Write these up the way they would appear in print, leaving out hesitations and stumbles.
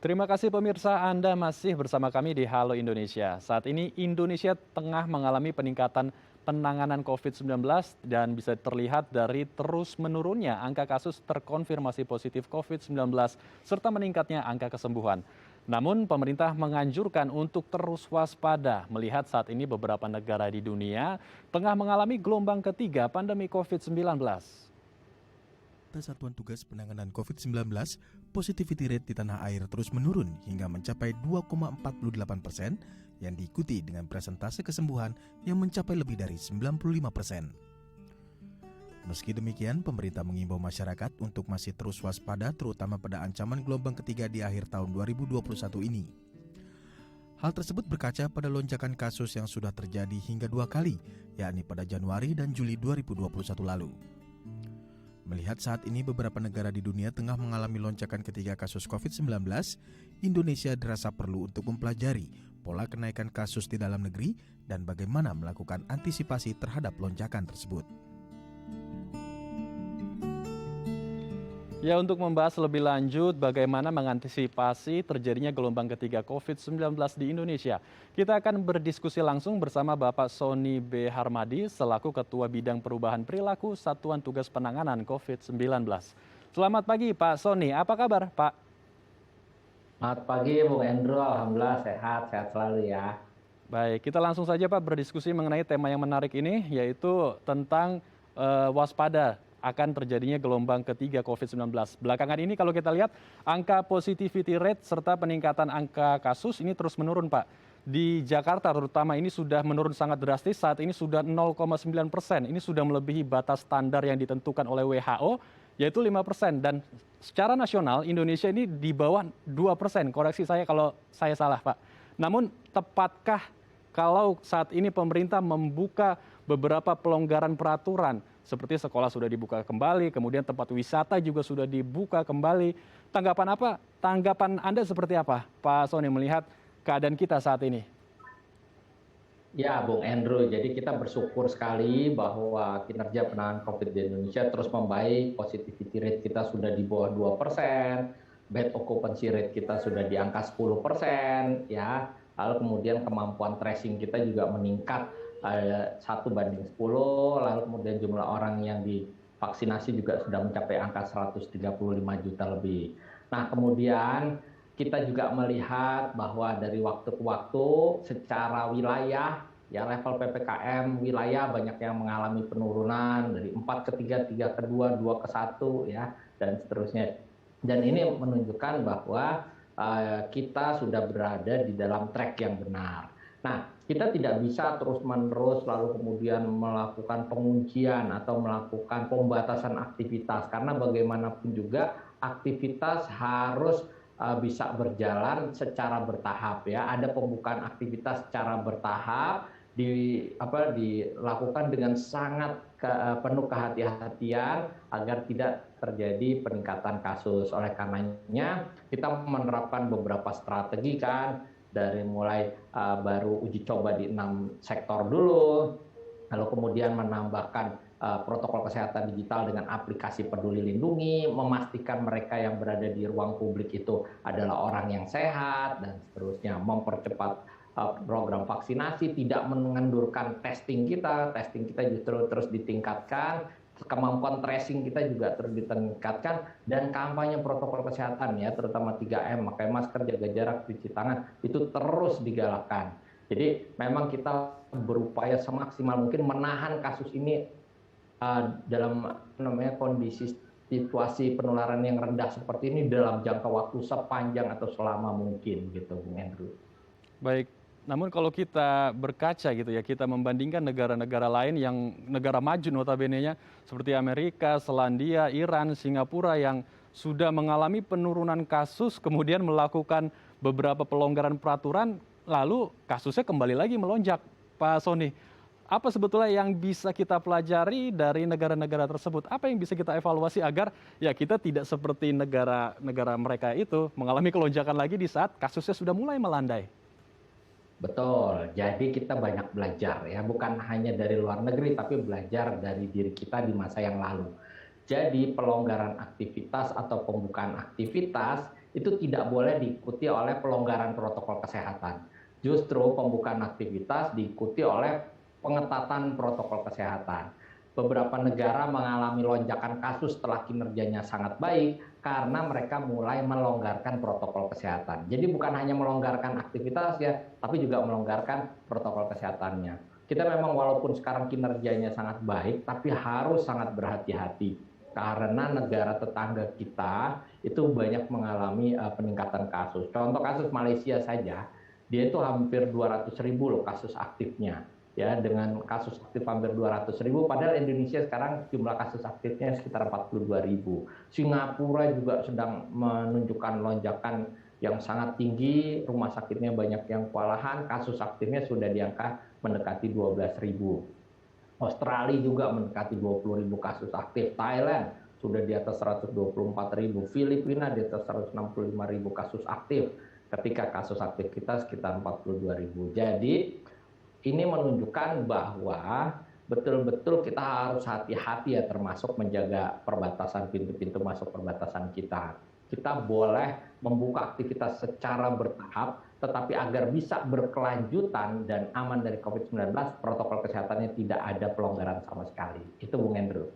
Terima kasih pemirsa, Anda masih bersama kami di Halo Indonesia. Saat ini Indonesia tengah mengalami peningkatan penanganan COVID-19 dan bisa terlihat dari terus menurunnya angka kasus terkonfirmasi positif COVID-19 serta meningkatnya angka kesembuhan. Namun pemerintah menganjurkan untuk terus waspada melihat saat ini beberapa negara di dunia tengah mengalami gelombang ketiga pandemi COVID-19. Satuan Tugas Penanganan COVID-19, positivity rate di tanah air terus menurun hingga mencapai 2,48% yang diikuti dengan persentase kesembuhan yang mencapai lebih dari 95%. Meski demikian, pemerintah mengimbau masyarakat untuk masih terus waspada terutama pada ancaman gelombang ketiga di akhir tahun 2021 ini. Hal tersebut berkaca pada lonjakan kasus yang sudah terjadi hingga 2 kali, yakni pada Januari dan Juli 2021 lalu. Melihat saat ini beberapa negara di dunia tengah mengalami lonjakan ketiga kasus COVID-19, Indonesia dirasa perlu untuk mempelajari pola kenaikan kasus di dalam negeri dan bagaimana melakukan antisipasi terhadap lonjakan tersebut. Ya, untuk membahas lebih lanjut bagaimana mengantisipasi terjadinya gelombang ketiga COVID-19 di Indonesia, kita akan berdiskusi langsung bersama Bapak Sony B. Harmadi selaku Ketua Bidang Perubahan Perilaku Satuan Tugas Penanganan COVID-19. Selamat pagi Pak Sony, apa kabar Pak? Selamat pagi Bung Endro, Alhamdulillah sehat selalu ya. Baik, kita langsung saja Pak berdiskusi mengenai tema yang menarik ini, yaitu tentang waspada akan terjadinya gelombang ketiga COVID-19. Belakangan ini kalau kita lihat angka positivity rate serta peningkatan angka kasus ini terus menurun Pak. Di Jakarta terutama ini sudah menurun sangat drastis, saat ini sudah 0,9%. Ini sudah melebihi batas standar yang ditentukan oleh WHO, yaitu 5%. Dan secara nasional Indonesia ini di bawah 2%. Koreksi saya kalau saya salah Pak. Namun tepatkah kalau saat ini pemerintah membuka beberapa pelonggaran peraturan, seperti sekolah sudah dibuka kembali, kemudian tempat wisata juga sudah dibuka kembali. Tanggapan apa? Tanggapan Anda seperti apa, Pak Sony, melihat keadaan kita saat ini? Ya Bung Endro, jadi kita bersyukur sekali bahwa kinerja penanganan COVID di Indonesia terus membaik, positivity rate kita sudah di bawah 2%, bed occupancy rate kita sudah di angka 10%, ya. Lalu kemudian kemampuan tracing kita juga meningkat 1:10, lalu kemudian jumlah orang yang divaksinasi juga sudah mencapai angka 135 juta lebih. Nah kemudian kita juga melihat bahwa dari waktu ke waktu secara wilayah, ya level PPKM wilayah banyak yang mengalami penurunan dari 4 ke 3, 3 ke 2, 2 ke 1 ya, dan seterusnya. Dan ini menunjukkan bahwa kita sudah berada di dalam track yang benar. Nah, kita tidak bisa terus-menerus lalu kemudian melakukan penguncian atau melakukan pembatasan aktivitas, karena bagaimanapun juga aktivitas harus bisa berjalan secara bertahap ya. Ada pembukaan aktivitas secara bertahap dilakukan dengan sangat penuh kehati-hatian agar tidak terjadi peningkatan kasus. Oleh karenanya kita menerapkan beberapa strategi kan, dari mulai baru uji coba di 6 sektor dulu, lalu kemudian menambahkan protokol kesehatan digital dengan aplikasi Peduli Lindungi, memastikan mereka yang berada di ruang publik itu adalah orang yang sehat, dan seterusnya, mempercepat program vaksinasi, tidak mengendurkan testing kita justru terus ditingkatkan, kemampuan tracing kita juga terus ditingkatkan, dan kampanye protokol kesehatan ya, terutama 3M, pakai masker, jaga jarak, cuci tangan, itu terus digalakkan. Jadi memang kita berupaya semaksimal mungkin menahan kasus ini dalam kondisi situasi penularan yang rendah seperti ini dalam jangka waktu sepanjang atau selama mungkin gitu, Bung Andrew. Baik, namun kalau kita berkaca gitu ya, kita membandingkan negara-negara lain yang negara maju notabene-nya seperti Amerika, Selandia, Iran, Singapura yang sudah mengalami penurunan kasus, kemudian melakukan beberapa pelonggaran peraturan, lalu kasusnya kembali lagi melonjak. Pak Sony, apa sebetulnya yang bisa kita pelajari dari negara-negara tersebut? Apa yang bisa kita evaluasi agar ya kita tidak seperti negara-negara mereka itu mengalami kelonjakan lagi di saat kasusnya sudah mulai melandai? Betul, jadi kita banyak belajar ya, bukan hanya dari luar negeri, tapi belajar dari diri kita di masa yang lalu. Jadi pelonggaran aktivitas atau pembukaan aktivitas itu tidak boleh diikuti oleh pelonggaran protokol kesehatan. Justru pembukaan aktivitas diikuti oleh pengetatan protokol kesehatan. Beberapa negara mengalami lonjakan kasus setelah kinerjanya sangat baik karena mereka mulai melonggarkan protokol kesehatan. Jadi bukan hanya melonggarkan aktivitas ya, tapi juga melonggarkan protokol kesehatannya. Kita memang walaupun sekarang kinerjanya sangat baik, tapi harus sangat berhati-hati karena negara tetangga kita itu banyak mengalami peningkatan kasus. Contoh kasus Malaysia saja, dia itu hampir 200.000 loh kasus aktifnya. Ya, dengan kasus aktif hampir 200.000, padahal Indonesia sekarang jumlah kasus aktifnya sekitar 42.000. Singapura juga sedang menunjukkan lonjakan yang sangat tinggi, rumah sakitnya banyak yang kewalahan, kasus aktifnya sudah di angka mendekati 12.000. Australia juga mendekati 20.000 kasus aktif, Thailand sudah di atas 124.000, Filipina di atas 165.000 kasus aktif, ketika kasus aktif kita sekitar 42.000. Jadi ini menunjukkan bahwa betul-betul kita harus hati-hati ya, termasuk menjaga perbatasan, pintu-pintu masuk perbatasan kita. Kita boleh membuka aktivitas secara bertahap, tetapi agar bisa berkelanjutan dan aman dari COVID-19, protokol kesehatannya tidak ada pelonggaran sama sekali. Itu Bung Andrew.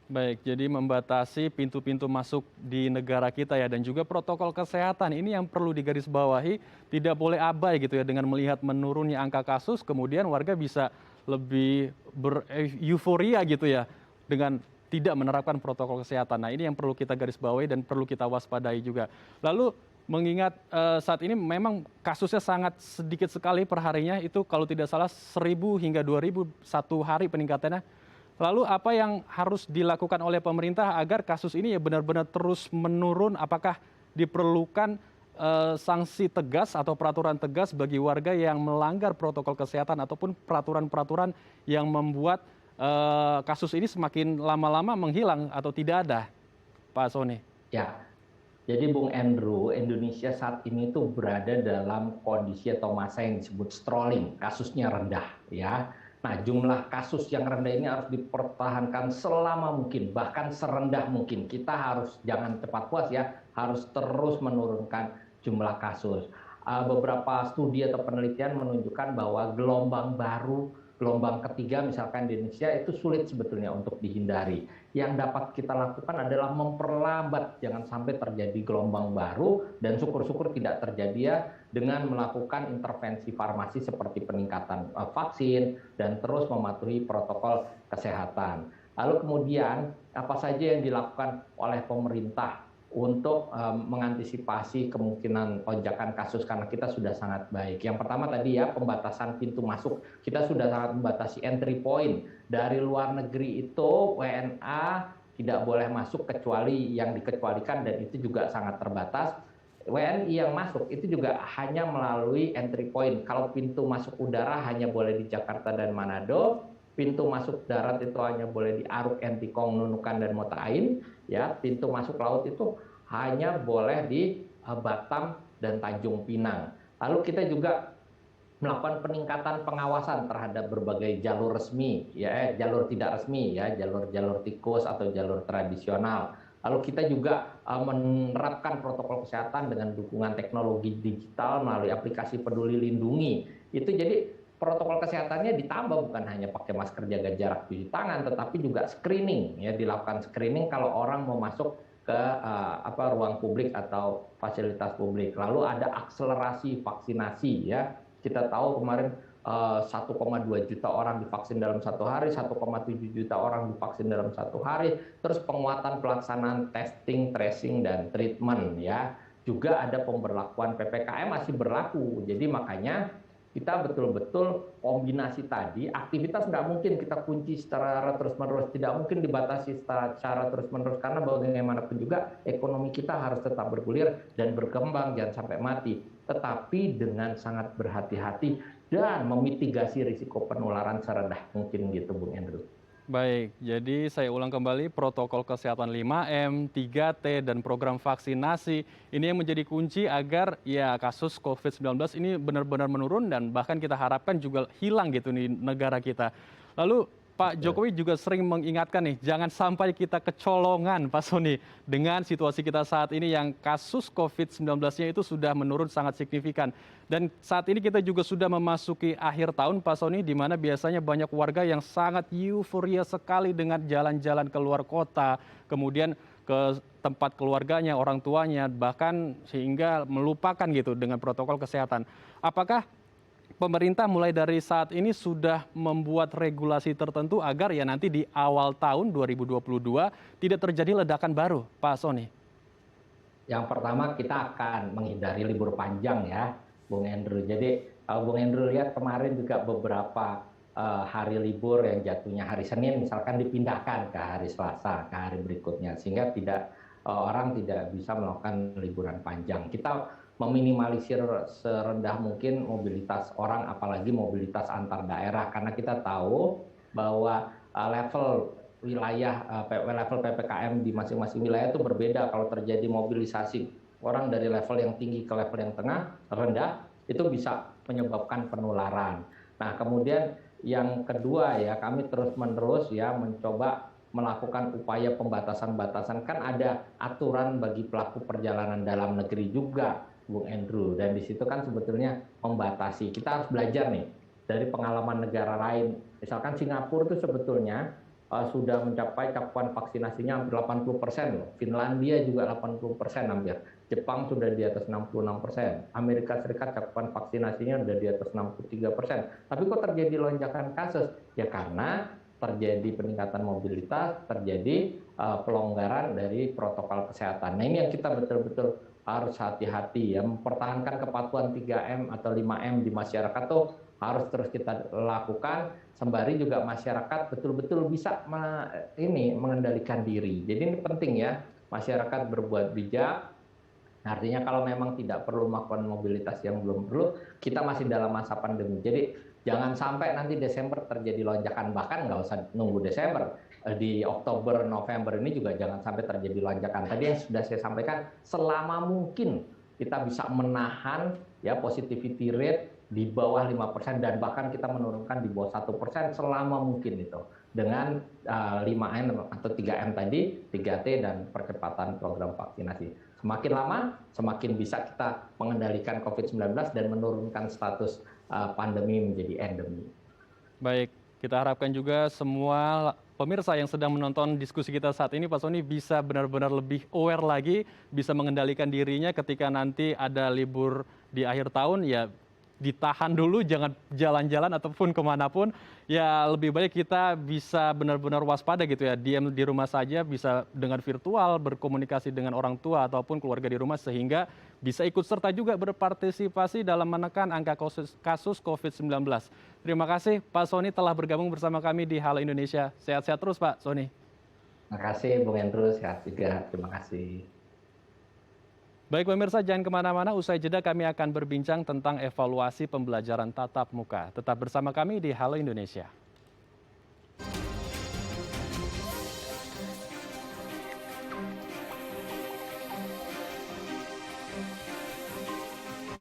Baik, jadi membatasi pintu-pintu masuk di negara kita ya, dan juga protokol kesehatan ini yang perlu digarisbawahi, tidak boleh abai gitu ya, dengan melihat menurunnya angka kasus, kemudian warga bisa lebih bereuforia gitu ya, dengan tidak menerapkan protokol kesehatan. Nah, ini yang perlu kita garisbawahi dan perlu kita waspadai juga. Lalu mengingat saat ini memang kasusnya sangat sedikit sekali per harinya, itu kalau tidak salah 1.000 hingga 2.000 satu hari peningkatannya. Lalu apa yang harus dilakukan oleh pemerintah agar kasus ini ya benar-benar terus menurun? Apakah diperlukan sanksi tegas atau peraturan tegas bagi warga yang melanggar protokol kesehatan ataupun peraturan-peraturan yang membuat kasus ini semakin lama-lama menghilang atau tidak ada, Pak Sony? Ya, jadi Bung Andrew, Indonesia saat ini tuh berada dalam kondisi atau masa yang disebut strolling, kasusnya rendah ya. Nah, jumlah kasus yang rendah ini harus dipertahankan selama mungkin, bahkan serendah mungkin. Kita harus jangan cepat puas ya, harus terus menurunkan jumlah kasus. Beberapa studi atau penelitian menunjukkan bahwa gelombang baru, gelombang ketiga misalkan di Indonesia itu sulit sebetulnya untuk dihindari. Yang dapat kita lakukan adalah memperlambat jangan sampai terjadi gelombang baru, dan syukur-syukur tidak terjadi ya, dengan melakukan intervensi farmasi seperti peningkatan vaksin dan terus mematuhi protokol kesehatan. Lalu kemudian apa saja yang dilakukan oleh pemerintah untuk mengantisipasi kemungkinan lonjakan kasus, karena kita sudah sangat baik. Yang pertama tadi ya, pembatasan pintu masuk. Kita sudah sangat membatasi entry point. Dari luar negeri itu WNA tidak boleh masuk kecuali yang dikecualikan, dan itu juga sangat terbatas. WNI yang masuk itu juga hanya melalui entry point. Kalau pintu masuk udara hanya boleh di Jakarta dan Manado. Pintu masuk darat itu hanya boleh di Aruk, Entikong, Nunukan, dan Motain. Ya, pintu masuk laut itu hanya boleh di Batam dan Tanjung Pinang. Lalu kita juga melakukan peningkatan pengawasan terhadap berbagai jalur resmi, ya, jalur tidak resmi, ya, jalur-jalur tikus atau jalur tradisional. Lalu kita juga menerapkan protokol kesehatan dengan dukungan teknologi digital melalui aplikasi Peduli Lindungi. Itu jadi protokol kesehatannya ditambah, bukan hanya pakai masker, jaga jarak, cuci tangan, tetapi juga screening, ya, dilakukan screening kalau orang mau masuk ke ruang publik atau fasilitas publik. Lalu ada akselerasi vaksinasi, ya. Kita tahu kemarin 1,2 juta orang divaksin dalam satu hari, 1,7 juta orang divaksin dalam satu hari, terus penguatan pelaksanaan testing, tracing, dan treatment, ya. Juga ada pemberlakuan PPKM masih berlaku, jadi makanya kita betul-betul kombinasi tadi, aktivitas nggak mungkin kita kunci secara terus-menerus, tidak mungkin dibatasi secara terus-menerus, karena bagaimanapun juga ekonomi kita harus tetap bergulir dan berkembang, jangan sampai mati. Tetapi dengan sangat berhati-hati dan memitigasi risiko penularan serendah mungkin gitu, Bung Andrew. Baik, jadi saya ulang kembali, protokol kesehatan 5M, 3T, dan program vaksinasi ini yang menjadi kunci agar ya kasus COVID-19 ini benar-benar menurun dan bahkan kita harapkan juga hilang gitu di negara kita. Lalu Pak Jokowi juga sering mengingatkan nih, jangan sampai kita kecolongan, Pak Sony, dengan situasi kita saat ini yang kasus COVID-19-nya itu sudah menurun sangat signifikan. Dan saat ini kita juga sudah memasuki akhir tahun, Pak Sony, di mana biasanya banyak warga yang sangat euforia sekali dengan jalan-jalan keluar kota, kemudian ke tempat keluarganya, orang tuanya, bahkan sehingga melupakan gitu dengan protokol kesehatan. Apakah pemerintah mulai dari saat ini sudah membuat regulasi tertentu agar ya nanti di awal tahun 2022 tidak terjadi ledakan baru, Pak Sony? Yang pertama kita akan menghindari libur panjang ya, Bung Andrew. Jadi kalau Bung Andrew lihat kemarin juga beberapa hari libur yang jatuhnya hari Senin misalkan dipindahkan ke hari Selasa, ke hari berikutnya. Sehingga orang tidak bisa melakukan liburan panjang. Kita meminimalisir serendah mungkin mobilitas orang, apalagi mobilitas antar daerah. Karena kita tahu bahwa level wilayah, level PPKM di masing-masing wilayah itu berbeda. Kalau terjadi mobilisasi orang dari level yang tinggi ke level yang tengah, rendah, itu bisa menyebabkan penularan. Nah, kemudian yang kedua ya, kami terus-menerus ya mencoba melakukan upaya pembatasan-batasan. Kan ada aturan bagi pelaku perjalanan dalam negeri juga, Bung Andrew. Dan di situ kan sebetulnya membatasi. Kita harus belajar nih dari pengalaman negara lain. Misalkan Singapura itu sebetulnya sudah mencapai cakupan vaksinasinya hampir 80% loh. Finlandia juga 80% hampir. Jepang sudah di atas 66%. Amerika Serikat cakupan vaksinasinya sudah di atas 63%. Tapi kok terjadi lonjakan kasus? Ya karena terjadi peningkatan mobilitas, terjadi pelonggaran dari protokol kesehatan. Nah ini yang kita betul-betul harus hati-hati ya, mempertahankan kepatuhan 3M atau 5M di masyarakat tuh harus terus kita lakukan, sembari juga masyarakat betul-betul bisa mengendalikan diri. Jadi ini penting ya, masyarakat berbuat bijak. Artinya kalau memang tidak perlu melakukan mobilitas yang belum perlu, kita masih dalam masa pandemi. Jadi jangan sampai nanti Desember terjadi lonjakan, bahkan nggak usah nunggu Desember. Di Oktober, November ini juga jangan sampai terjadi lonjakan. Tadi yang sudah saya sampaikan, selama mungkin kita bisa menahan ya positivity rate di bawah 5% dan bahkan kita menurunkan di bawah 1% selama mungkin itu. Dengan 5M atau 3M tadi, 3T dan percepatan program vaksinasi. Semakin lama, semakin bisa kita mengendalikan COVID-19 dan menurunkan status pandemi menjadi endemi. Baik, kita harapkan juga semua pemirsa yang sedang menonton diskusi kita saat ini, Pak Sony, bisa benar-benar lebih aware lagi, bisa mengendalikan dirinya ketika nanti ada libur di akhir tahun, ya ditahan dulu, jangan jalan-jalan ataupun kemanapun. Ya lebih baik kita bisa benar-benar waspada gitu ya, diam di rumah saja, bisa dengan virtual, berkomunikasi dengan orang tua ataupun keluarga di rumah, sehingga bisa ikut serta juga berpartisipasi dalam menekan angka kasus COVID-19. Terima kasih Pak Sony telah bergabung bersama kami di Halo Indonesia. Sehat-sehat terus Pak Sony. Terima kasih Bung Andrew, sehat juga. Terima kasih. Baik pemirsa, jangan kemana-mana, usai jeda kami akan berbincang tentang evaluasi pembelajaran tatap muka. Tetap bersama kami di Halo Indonesia.